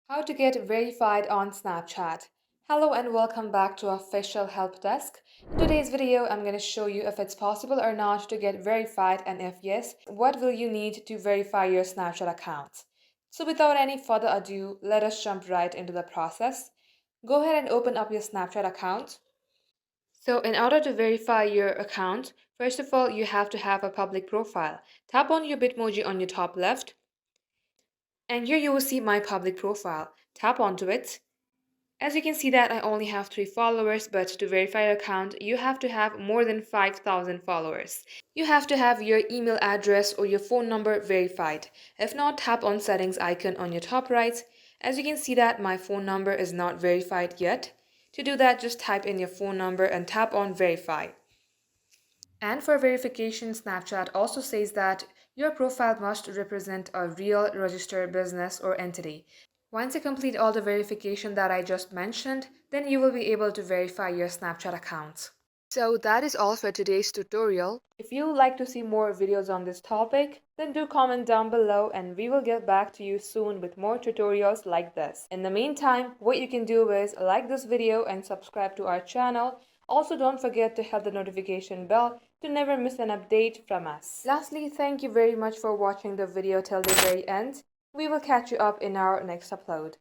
How to get verified on Snapchat. Hello and welcome back to Official Help Desk. In today's video, I'm going to show you if it's possible or not to get verified, and if yes, what will you need to verify your Snapchat account. So without any further ado, let us jump right into the process. Go ahead and open up your Snapchat account. So in order to verify your account, first of all, you have to have a public profile. Tap on your Bitmoji on your top left, and here you will see my public profile. Tap onto it. As you can see that I only have 3 followers, but to verify your account, you have to have more than 5,000 followers. You have to have your email address or your phone number verified. If not, tap on settings icon on your top right. As you can see that my phone number is not verified yet. To do that, just type in your phone number and tap on verify. And for verification, Snapchat also says that your profile must represent a real registered business or entity. Once you complete all the verification that I just mentioned, then you will be able to verify your Snapchat account. So that is all for today's tutorial. If you would like to see more videos on this topic, then do comment down below and we will get back to you soon with more tutorials like this. In the meantime, what you can do is like this video and subscribe to our channel. Also, don't forget to hit the notification bell to never miss an update from us. Lastly, thank you very much for watching the video till the very end. We will catch you up in our next upload.